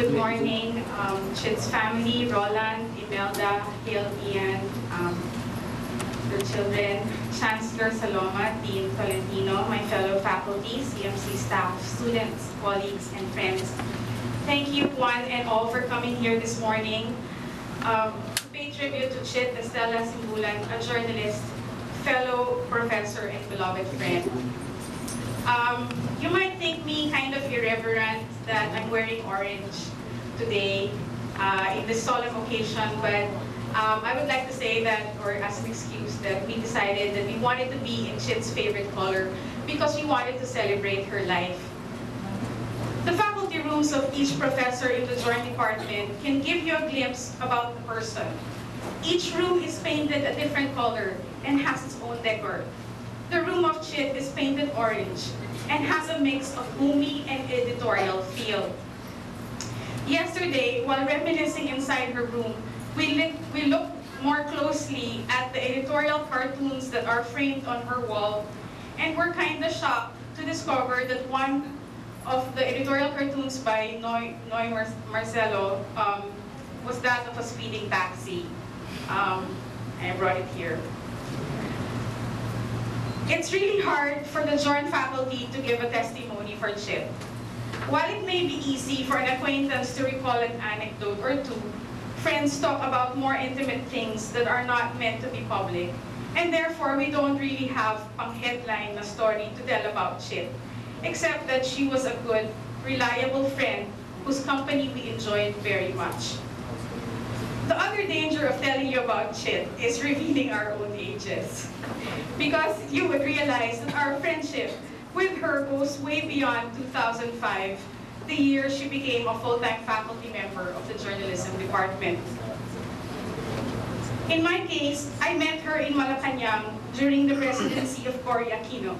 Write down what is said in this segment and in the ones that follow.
Good morning, Chit's family, Roland, Imelda, Hale, Ian, their children, Chancellor Saloma, Dean Tolentino, my fellow faculty, CMC staff, students, colleagues, and friends. Thank you one and all for coming here this morning to pay tribute to Chit Estela Simbulan, a journalist, fellow professor, and beloved friend. You might think me kind of irreverent that I'm wearing orange today in this solemn occasion, but I would like to say that, or as an excuse, that we decided that we wanted to be in Chit's favorite color because we wanted to celebrate her life. The faculty rooms of each professor in the joint department can give you a glimpse about the person. Each room is painted a different color and has its own decor. The room of Chit is painted orange and has a mix of gloomy and editorial feel. Yesterday, while reminiscing inside her room, we looked more closely at the editorial cartoons that are framed on her wall, and were kind of shocked to discover that one of the editorial cartoons by Noy Marcelo was that of a speeding taxi. I brought it here. It's really hard for the joint faculty to give a testimony for Chit. While it may be easy for an acquaintance to recall an anecdote or two, friends talk about more intimate things that are not meant to be public, and therefore we don't really have a headline, a story to tell about Chit, except that she was a good, reliable friend whose company we enjoyed very much. The other danger of telling you about Chit is revealing our own ages, because you would realize that our friendship with her goes way beyond 2005, the year she became a full-time faculty member of the journalism department. In my case, I met her in Malacanang during the presidency of Cory Aquino.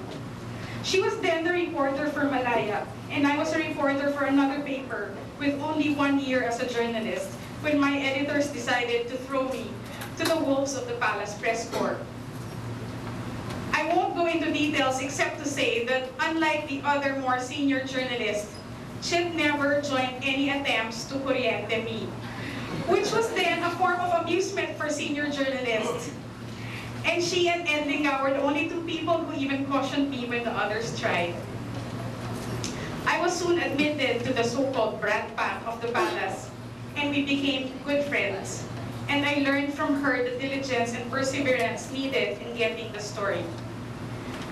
She was then the reporter for Malaya, and I was a reporter for another paper with only 1 year as a journalist when my editors decided to throw me to the wolves of the Palace Press Corps. I won't go into details except to say that unlike the other more senior journalists, Chit never joined any attempts to kuryente me, which was then a form of amusement for senior journalists. And she and Edlinga were the only two people who even cautioned me when the others tried. I was soon admitted to the so-called brat pack of the palace, and we became good friends. And I learned from her the diligence and perseverance needed in getting the story.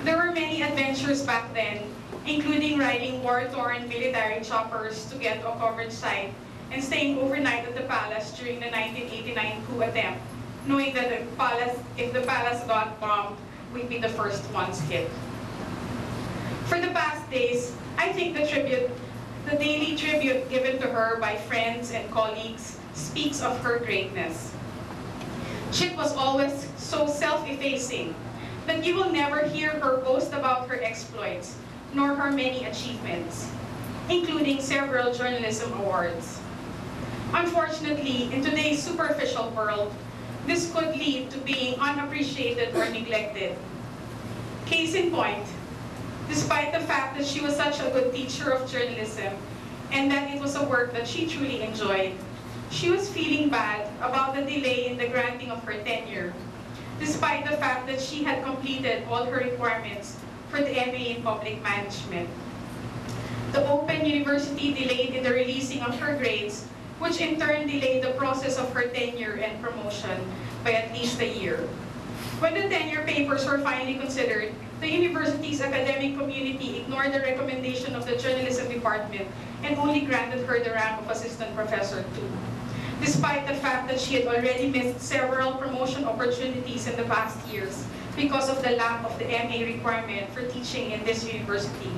There were many adventures back then, including riding war-torn military choppers to get to a coverage site and staying overnight at the palace during the 1989 coup attempt, knowing that if the palace got bombed, we'd be the first ones hit. For the past days, I think the daily tribute given to her by friends and colleagues speaks of her greatness. Chit was always so self-effacing that you will never hear her boast about her exploits, nor her many achievements, including several journalism awards. Unfortunately, in today's superficial world, this could lead to being unappreciated or neglected. Case in point, despite the fact that she was such a good teacher of journalism and that it was a work that she truly enjoyed, she was feeling bad about the delay in the granting of her tenure, despite the fact that she had completed all her requirements for the MA in Public Management. The Open University delayed in the releasing of her grades, which in turn delayed the process of her tenure and promotion by at least a year. When the tenure papers were finally considered, the university's academic community ignored the recommendation of the journalism department and only granted her the rank of assistant professor too, despite the fact that she had already missed several promotion opportunities in the past years because of the lack of the MA requirement for teaching in this university.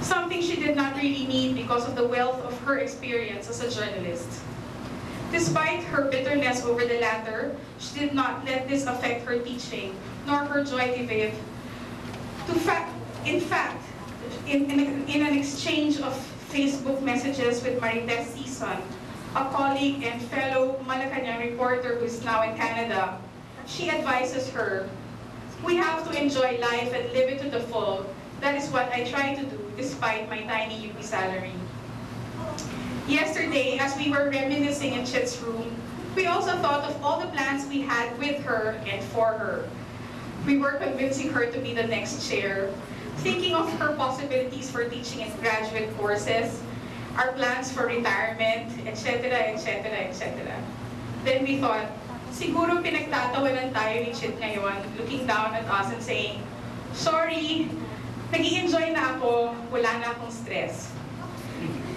Something she did not really need because of the wealth of her experience as a journalist. Despite her bitterness over the latter, she did not let this affect her teaching, nor her joie de vivre. In fact, in an exchange of Facebook messages with Marites Sison, a colleague and fellow Malacanang reporter who is now in Canada, she advises her, "We have to enjoy life and live it to the full. That is what I try to do despite my tiny UP salary." Yesterday, as we were reminiscing in Chit's room, we also thought of all the plans we had with her and for her. We were convincing her to be the next chair, thinking of her possibilities for teaching in graduate courses, our plans for retirement, etc., etc., etc. Then we thought, siguro pinagtatawanan tayo ni Chit ngayon, looking down at us and saying, sorry, nag-i-enjoy na ako, wala na akong stress.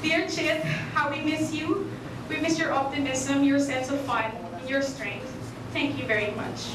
Dear Chit, how we miss you. We miss your optimism, your sense of fun, and your strength. Thank you very much.